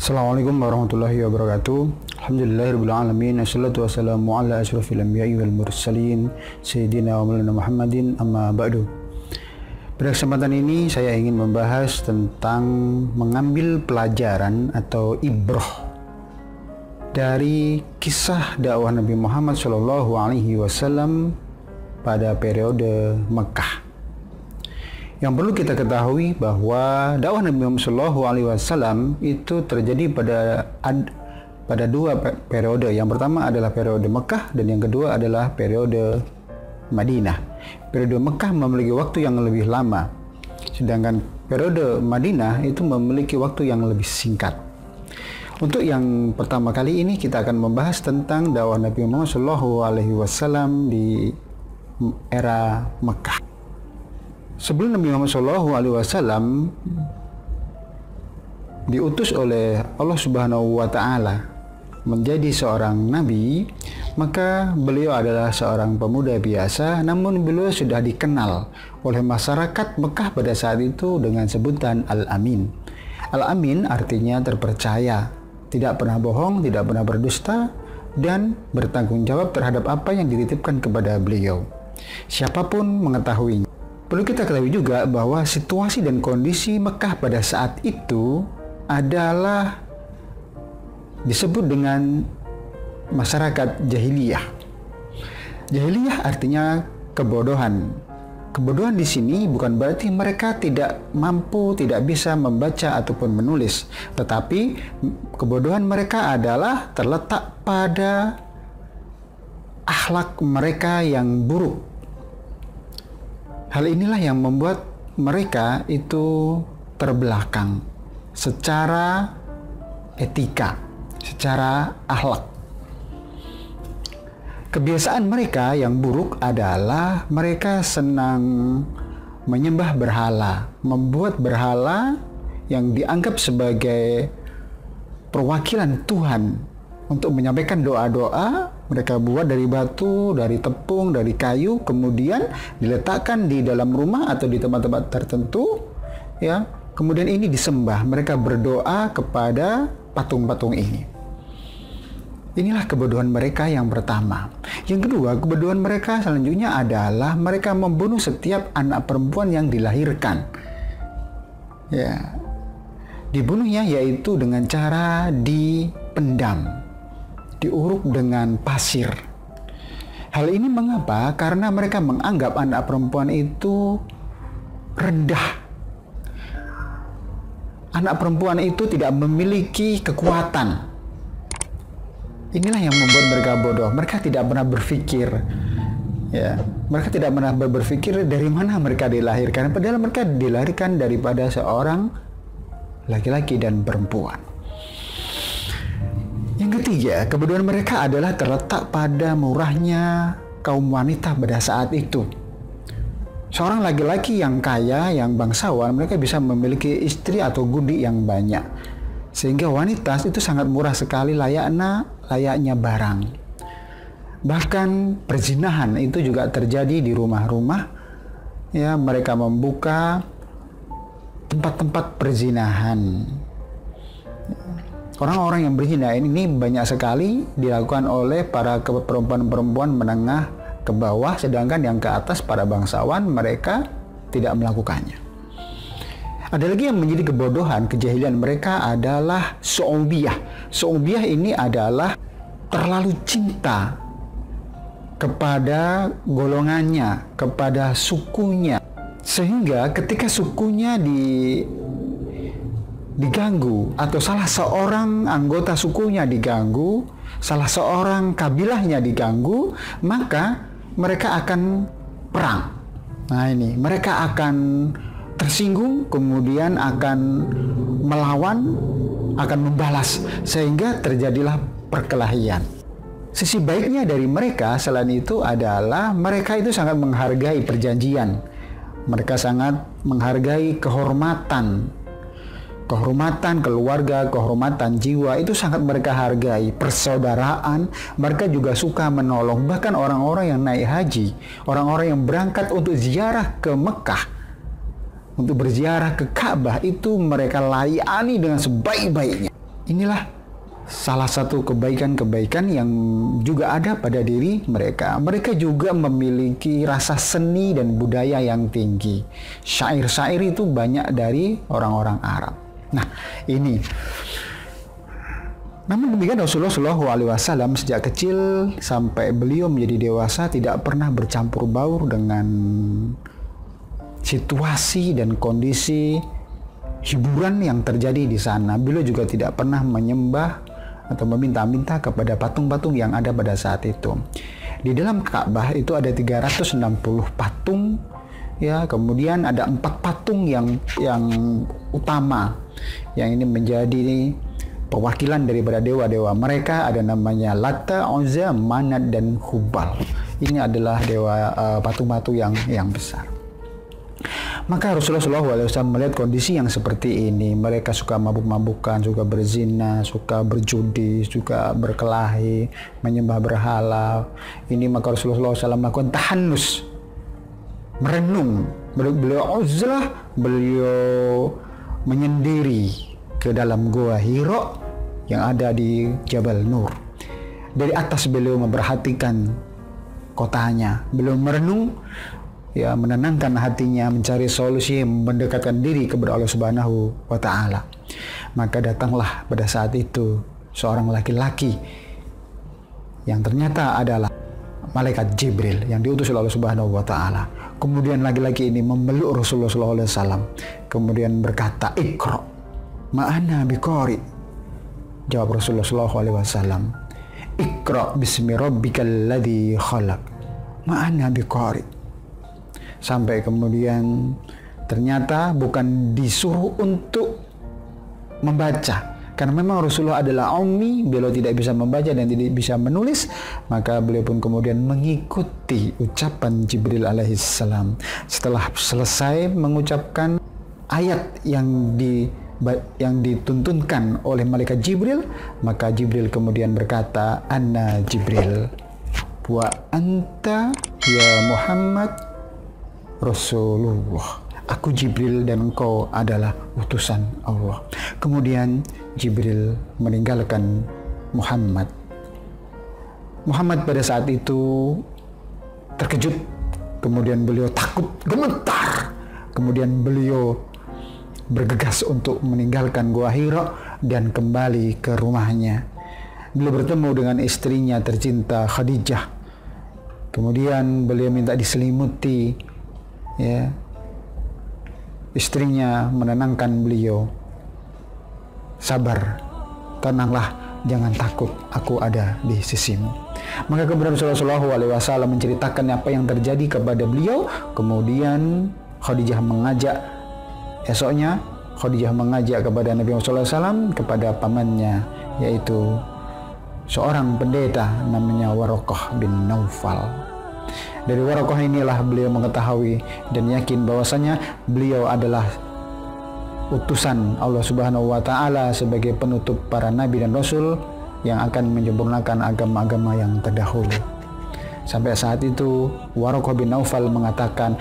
Assalamualaikum warahmatullahi wabarakatuh. Alhamdulillahirabbil alamin. Wassalatu wassalamu ala asyrofil anbiya'i wal mursalin sayyidina wa maulana Muhammadin amma ba'du. Pada kesempatan ini saya ingin membahas tentang mengambil pelajaran atau ibrah dari kisah dakwah Nabi Muhammad SAW pada periode Mekah. Yang perlu kita ketahui bahwa dakwah Nabi Muhammad SAW itu terjadi pada dua periode. Yang pertama adalah periode Mekah dan yang kedua adalah periode Madinah. Periode Mekah memiliki waktu yang lebih lama, sedangkan periode Madinah itu memiliki waktu yang lebih singkat. Untuk yang pertama kali ini kita akan membahas tentang dakwah Nabi Muhammad SAW di era Mekah. Sebelum Nabi Muhammad SAW diutus oleh Allah Subhanahu wa Ta'ala menjadi seorang nabi, maka beliau adalah seorang pemuda biasa, namun beliau sudah dikenal oleh masyarakat Mekah pada saat itu dengan sebutan Al-Amin. Al-Amin artinya terpercaya, tidak pernah bohong, tidak pernah berdusta, dan bertanggung jawab terhadap apa yang dititipkan kepada beliau. Siapapun mengetahuinya. Perlu kita ketahui juga bahwa situasi dan kondisi Mekah pada saat itu adalah disebut dengan masyarakat jahiliyah. Jahiliyah artinya kebodohan. Kebodohan di sini bukan berarti mereka tidak mampu, tidak bisa membaca ataupun menulis, tetapi kebodohan mereka adalah terletak pada akhlak mereka yang buruk. Hal inilah yang membuat mereka itu terbelakang secara etika, secara akhlak. Kebiasaan mereka yang buruk adalah mereka senang menyembah berhala, membuat berhala yang dianggap sebagai perwakilan Tuhan untuk menyampaikan doa-doa. Mereka buat dari batu, dari tepung, dari kayu, kemudian diletakkan di dalam rumah atau di tempat-tempat tertentu, ya. Kemudian ini disembah, mereka berdoa kepada patung-patung ini. Inilah kebodohan mereka yang pertama. Yang kedua, kebodohan mereka selanjutnya adalah mereka membunuh setiap anak perempuan yang dilahirkan. Ya. Dibunuhnya yaitu dengan cara dipendam, diuruk dengan pasir. Hal ini mengapa? Karena mereka menganggap anak perempuan itu rendah. Anak perempuan itu tidak memiliki kekuatan. Inilah yang membuat mereka bodoh. Mereka tidak pernah berpikir, ya, mereka tidak pernah berpikir dari mana mereka dilahirkan. Padahal mereka dilahirkan daripada seorang laki-laki dan perempuan. Yang ketiga, kebodohan mereka adalah terletak pada murahnya kaum wanita pada saat itu. Seorang laki-laki yang kaya, yang bangsawan, mereka bisa memiliki istri atau gudi yang banyak. Sehingga wanita itu sangat murah sekali, layaknya barang. Bahkan perzinahan itu juga terjadi di rumah-rumah. Ya, mereka membuka tempat-tempat perzinahan. Orang-orang yang berzina ini banyak sekali dilakukan oleh para perempuan-perempuan menengah ke bawah, sedangkan yang ke atas para bangsawan mereka tidak melakukannya. Ada lagi yang menjadi kebodohan, kejahilan mereka adalah su'ubiyah. Su'ubiyah ini adalah terlalu cinta kepada golongannya, kepada sukunya, sehingga ketika sukunya diganggu atau salah seorang anggota sukunya diganggu, salah seorang kabilahnya diganggu, maka mereka akan perang. Nah ini, mereka akan tersinggung, kemudian akan melawan, akan membalas, sehingga terjadilah perkelahian. Sisi baiknya dari mereka selain itu adalah mereka itu sangat menghargai perjanjian. Mereka sangat menghargai kehormatan keluarga, kehormatan jiwa, itu sangat mereka hargai. Persaudaraan, mereka juga suka menolong. Bahkan orang-orang yang naik haji, orang-orang yang berangkat untuk ziarah ke Mekah, untuk berziarah ke Ka'bah, itu mereka layani dengan sebaik-baiknya. Inilah salah satu kebaikan-kebaikan yang juga ada pada diri mereka. Mereka juga memiliki rasa seni dan budaya yang tinggi. Syair-syair itu banyak dari orang-orang Arab. Nah, ini. Namun demikian Rasulullah SAW sejak kecil sampai beliau menjadi dewasa tidak pernah bercampur baur dengan situasi dan kondisi hiburan yang terjadi di sana. Beliau juga tidak pernah menyembah atau meminta-minta kepada patung-patung yang ada pada saat itu. Di dalam Ka'bah itu ada 360 patung, ya, kemudian ada 4 patung yang utama, yang ini menjadi perwakilan daripada dewa-dewa mereka. Ada namanya Lata, Uzza, Manat, dan Hubal. Ini adalah dewa patung-patung yang besar. Maka Rasulullah SAW melihat kondisi yang seperti ini. Mereka suka mabuk-mabukan, suka berzina, suka berjudi, suka berkelahi, menyembah berhala. Ini maka Rasulullah SAW melakukan tahannus, merenung. Beliau uzlah, beliau menyendiri ke dalam gua Hira yang ada di Jabal Nur. Dari atas beliau memperhatikan kotanya. Beliau merenung, ya, menenangkan hatinya, mencari solusi, mendekatkan diri kepada Allah Subhanahu wa Ta'ala. Maka datanglah pada saat itu seorang laki-laki yang ternyata adalah malaikat Jibril yang diutus oleh Allah Subhanahu wa Ta'ala. Kemudian laki-laki ini memeluk Rasulullah SAW, kemudian berkata, "Iqra, ma'ana biqari." Jawab Rasulullah SAW, "Iqra bismi rabbikal ladzi khalaq, ma'ana biqari." Sampai kemudian ternyata bukan disuruh untuk membaca, karena memang Rasulullah adalah ummi, beliau tidak bisa membaca dan tidak bisa menulis. Maka beliau pun kemudian mengikuti ucapan Jibril alaihissalam. Setelah selesai mengucapkan ayat yang dituntunkan oleh malaikat Jibril, maka Jibril kemudian berkata, "Anna Jibril wa anta ya Muhammad Rasulullah." Aku Jibril dan engkau adalah utusan Allah. Kemudian Jibril meninggalkan Muhammad. Muhammad pada saat itu terkejut, kemudian beliau takut, gemetar. Kemudian beliau bergegas untuk meninggalkan Gua Hira dan kembali ke rumahnya. Beliau bertemu dengan istrinya tercinta Khadijah. Kemudian beliau minta diselimuti, ya. Istrinya menenangkan beliau, "Sabar, tenanglah, jangan takut, aku ada di sisimu." Maka kemudian Rasulullah SAW menceritakan apa yang terjadi kepada beliau. Kemudian esoknya Khadijah mengajak kepada Nabi Muhammad SAW kepada pamannya, yaitu seorang pendeta namanya Waraqah bin Naufal. Dari Waraqah inilah beliau mengetahui dan yakin bahwasanya beliau adalah utusan Allah Subhanahu wa Ta'ala sebagai penutup para nabi dan rasul yang akan menyempurnakan agama-agama yang terdahulu. Sampai saat itu Waraqah bin Naufal mengatakan,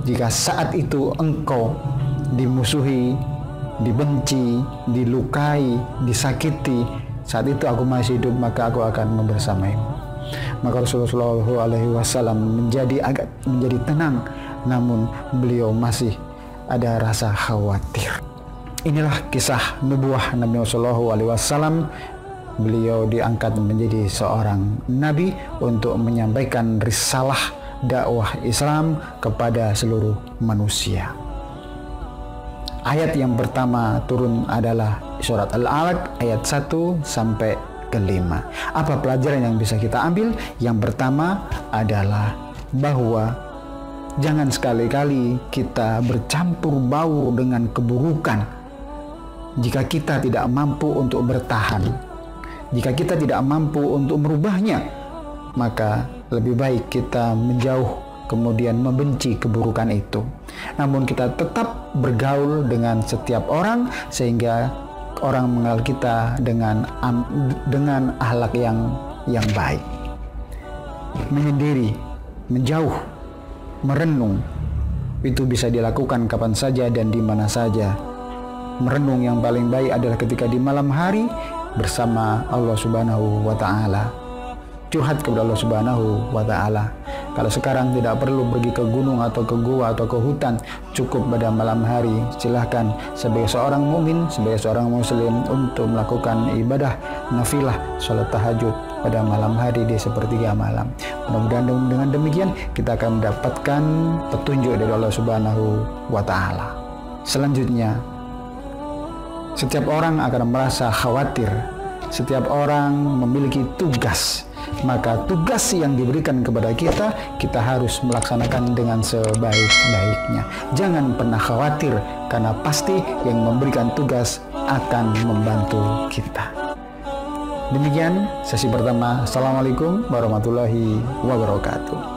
jika saat itu engkau dimusuhi, dibenci, dilukai, disakiti, saat itu aku masih hidup, maka aku akan membersamaimu. Maka Rasulullah SAW menjadi tenang, namun beliau masih ada rasa khawatir. Inilah kisah nubuah Nabi SAW. Beliau diangkat menjadi seorang nabi untuk menyampaikan risalah dakwah Islam kepada seluruh manusia. Ayat yang pertama turun adalah surat Al-Alaq ayat 1 sampai ke 5. Apa pelajaran yang bisa kita ambil? Yang pertama adalah bahwa jangan sekali-kali kita bercampur baur dengan keburukan jika kita tidak mampu untuk bertahan. Jika kita tidak mampu untuk merubahnya, maka lebih baik kita menjauh, kemudian membenci keburukan itu. Namun kita tetap bergaul dengan setiap orang sehingga orang mengenal kita dengan akhlak yang baik. Menyendiri, menjauh, merenung, itu bisa dilakukan kapan saja dan di mana saja. merenung yang paling baik adalah ketika di malam hari bersama Allah Subhanahu wa Ta'ala. Curhat kepada Allah Subhanahu wa Ta'ala. Kalau sekarang tidak perlu pergi ke gunung atau ke gua atau ke hutan, cukup pada malam hari. Silahkan sebagai seorang mukmin, sebagai seorang muslim untuk melakukan ibadah nafilah salat tahajud pada malam hari di sepertiga malam. Mudah-mudahan dengan demikian kita akan mendapatkan petunjuk dari Allah Subhanahu wa Ta'ala. Selanjutnya, setiap orang akan merasa khawatir. Setiap orang memiliki tugas. Maka tugas yang diberikan kepada kita, kita harus melaksanakan dengan sebaik-baiknya. Jangan pernah khawatir, karena pasti yang memberikan tugas akan membantu kita. Demikian sesi pertama. Assalamualaikum warahmatullahi wabarakatuh.